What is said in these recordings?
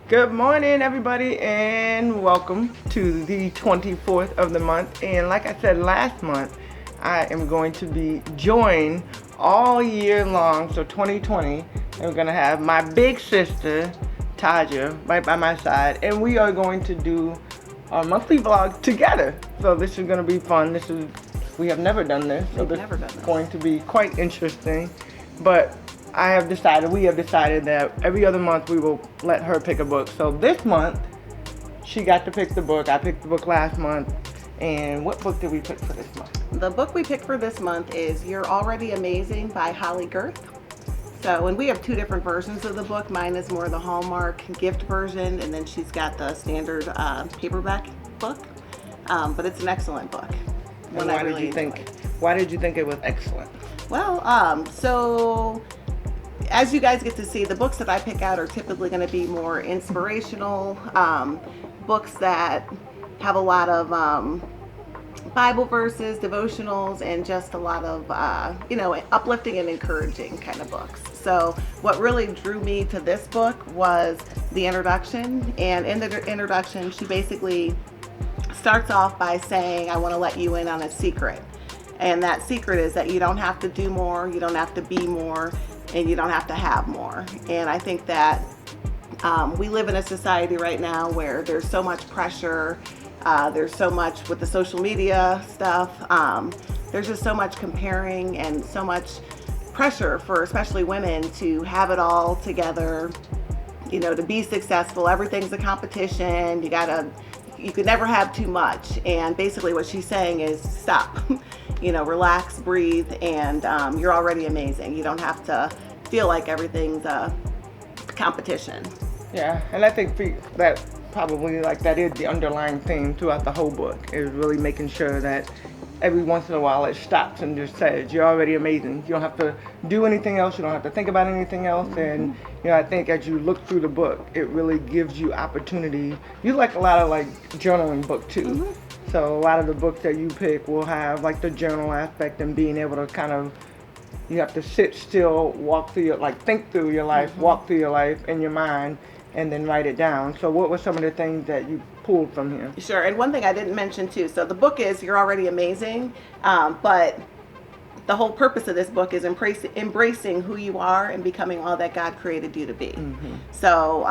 Good morning, everybody, and welcome to the 24th of the month. And like I said last month, I am going to be joined all year long, so 2020, and we're going to have my big sister, Taja, right by my side, and we are going to do our monthly vlog together. So this is going to be fun. We have never done this, so this is going to be quite interesting. But we have decided that every other month we will let her pick a book. So this month, she got to pick the book. I picked the book last month. And what book did we pick for this month? The book we picked for this month is You're Already Amazing by Holley Gerth. So, and we have two different versions of the book. Mine is more the Hallmark gift version, and then she's got the standard paperback book. But it's an excellent book. And why did you think it was excellent? Well, so as you guys get to see, the books that I pick out are typically going to be more inspirational, books that have a lot of Bible verses, devotionals, and just a lot of, uplifting and encouraging kind of books. So what really drew me to this book was the introduction. And in the introduction, she basically starts off by saying, I want to let you in on a secret. And that secret is that you don't have to do more, you don't have to be more, and you don't have to have more. And I think that we live in a society right now where there's so much pressure, there's so much with the social media stuff, there's just so much comparing and so much pressure for especially women to have it all together, to be successful. Everything's a competition. You could never have too much. And basically what she's saying is stop. Relax, breathe, and you're already amazing. You don't have to feel like everything's a competition. Yeah, and I think that probably that is the underlying theme throughout the whole book, is really making sure that every once in a while it stops and just says, you're already amazing. You don't have to do anything else. You don't have to think about anything else. Mm-hmm. And, I think as you look through the book, it really gives you opportunity. You like a lot of journaling book too. Mm-hmm. So a lot of the books that you pick will have the journal aspect and being able to kind of, you have to sit still, walk through think through your life, mm-hmm. walk through your life in your mind, and then write it down. So what were some of the things that you pulled from here? Sure, and one thing I didn't mention too, so the book is You're Already Amazing, but the whole purpose of this book is embracing who you are and becoming all that God created you to be. Mm-hmm. So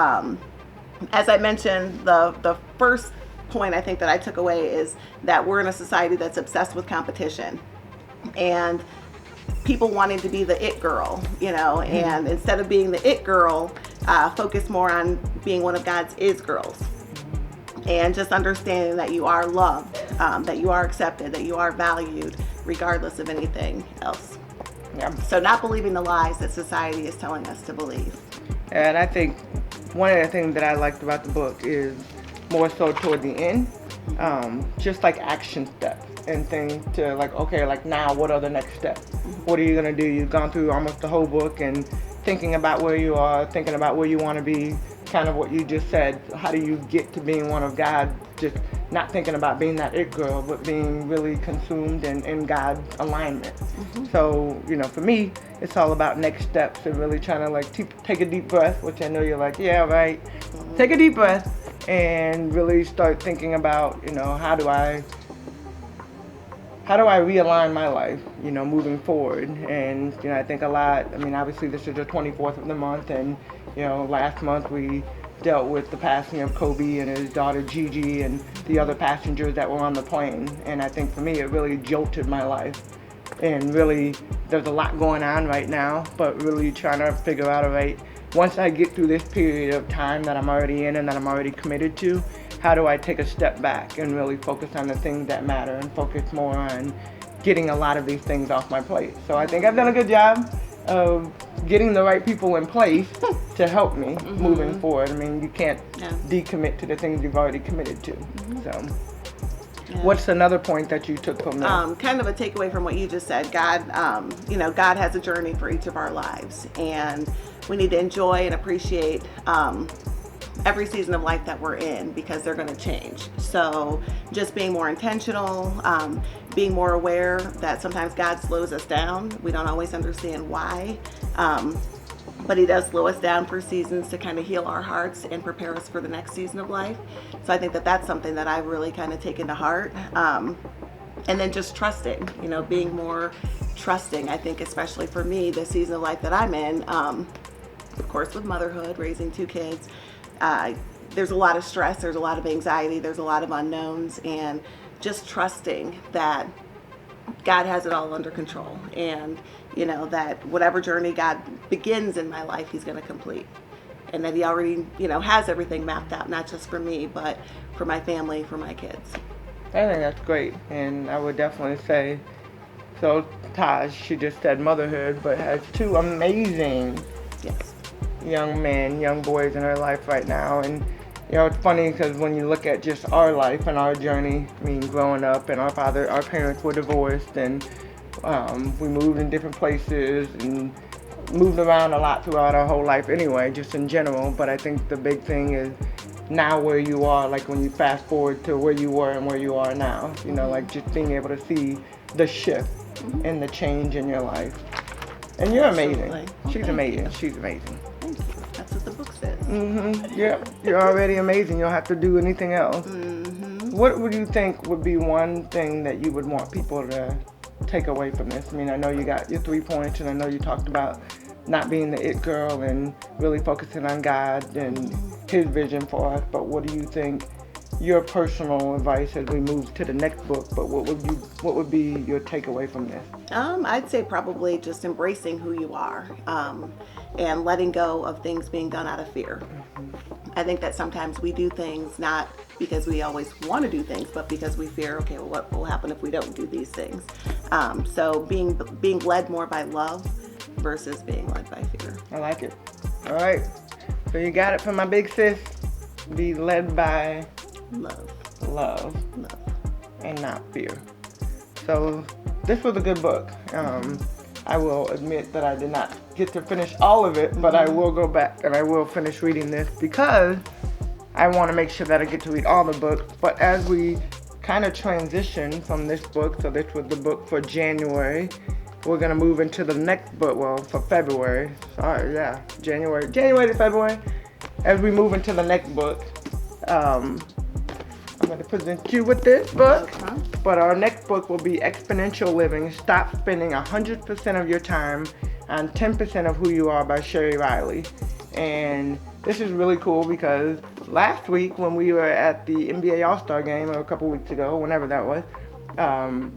as I mentioned, the first point I think that I took away is that we're in a society that's obsessed with competition. And people wanting to be the it girl, mm-hmm. and instead of being the it girl, focus more on being one of God's is girls. And just understanding that you are loved, that you are accepted, that you are valued, regardless of anything else. Yeah. So not believing the lies that society is telling us to believe. And I think one of the things that I liked about the book is more so toward the end, just action steps and things to now what are the next steps? Mm-hmm. What are you going to do? You've gone through almost the whole book and thinking about where you are, thinking about where you want to be, kind of what you just said. How do you get to being one of God? Just not thinking about being that it girl, but being really consumed in God's alignment. Mm-hmm. So, for me, it's all about next steps and really trying to take a deep breath, which I know you're yeah, right. Mm-hmm. Take a deep breath and really start thinking about, how do I realign my life, moving forward? And, I think a lot, obviously this is the 24th of the month, and, last month we dealt with the passing of Kobe and his daughter Gigi and the other passengers that were on the plane. And I think for me, it really jolted my life. And really, there's a lot going on right now, but really trying to figure out, all right, once I get through this period of time that I'm already in and that I'm already committed to, how do I take a step back and really focus on the things that matter and focus more on getting a lot of these things off my plate? So I think I've done a good job of getting the right people in place to help me mm-hmm. moving forward. You can't decommit to the things you've already committed to. Mm-hmm. So what's another point that you took from that? Kind of a takeaway from what you just said. God, God has a journey for each of our lives, and we need to enjoy and appreciate every season of life that we're in, because they're going to change. So just being more intentional, being more aware that sometimes God slows us down. We don't always understand why. but he does slow us down for seasons to kind of heal our hearts and prepare us for the next season of life. So I think that that's something that I've really kind of taken to heart. And then just trusting, being more trusting. I think especially for me, the season of life that I'm in, of course with motherhood, raising 2 kids, there's a lot of stress, there's a lot of anxiety, there's a lot of unknowns, and just trusting that God has it all under control, and that whatever journey God begins in my life, he's going to complete, and that he already has everything mapped out, not just for me but for my family, for my kids. I think that's great, and I would definitely say, so Taj, she just said motherhood, but has 2 amazing Yes. young boys in her life right now. And it's funny because when you look at just our life and our journey, I mean, growing up, and our parents were divorced, and we moved in different places and moved around a lot throughout our whole life anyway, just in general. But I think the big thing is now where you are, like when you fast forward to where you were and where you are now, like just being able to see the shift and the change in your life. And you're amazing. Well, She's amazing. She's amazing. Thank you. That's what the book says. Yeah, you're already amazing. You don't have to do anything else. What would you think would be one thing that you would want people to take away from this? I mean, I know you got your 3 points, and I know you talked about not being the it girl and really focusing on God and his vision for us, but what do you think your personal advice as we move to the next book, but what would be your takeaway from this? I'd say probably just embracing who you are, and letting go of things being done out of fear. I think that sometimes we do things not because we always want to do things, but because we fear, okay, well, what will happen if we don't do these things? So being led more by love versus being led by fear. I like it. All right. So you got it from my big sis. Be led by love, and not fear. So this was a good book. I will admit that I did not get to finish all of it, but I will go back and I will finish reading this because I want to make sure that I get to read all the books. But as we kind of transition from this book, so this was the book for January, we're going to move into the next book, well, for February. Sorry, yeah, January to February. As we move into the next book, I'm going to present you with this book, but our next book will be Exponential Living, Stop Spending 100% of Your Time on 10% of Who You Are by Sherry Riley. And this is really cool because last week when we were at the NBA All-Star game, or a couple weeks ago, whenever that was, I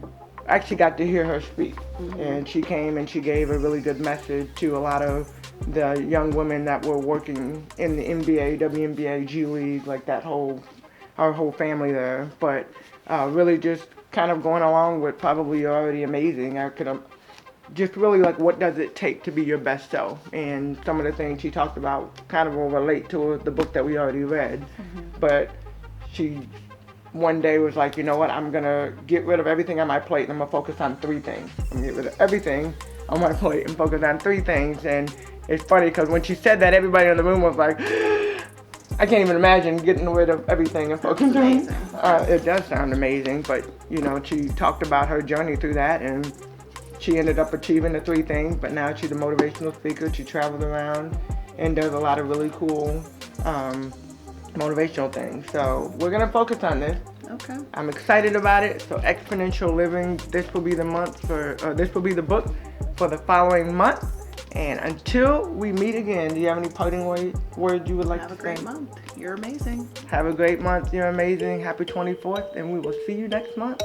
actually got to hear her speak. And she came and she gave a really good message to a lot of the young women that were working in the NBA, WNBA, G League, like our whole family there. But really just kind of going along with probably You're Already Amazing. I could just really like, what does it take to be your best self? And some of the things she talked about kind of will relate to the book that we already read. But she one day was like, you know what, I'm going to get rid of everything on my plate and I'm going to focus on 3 things. I'm going to get rid of everything on my plate and focus on 3 things. And it's funny because when she said that, everybody in the room was like, I can't even imagine getting rid of everything and focusing. It does sound amazing, but she talked about her journey through that, and she ended up achieving the 3 things. But now she's a motivational speaker. She travels around and does a lot of really cool motivational things. So we're gonna focus on this. Okay. I'm excited about it. So Exponential Living. This will be the book for the following month. And until we meet again, do you have any parting words you would like to say? Have a great month. You're amazing. Have a great month. You're amazing. Happy 24th, and we will see you next month.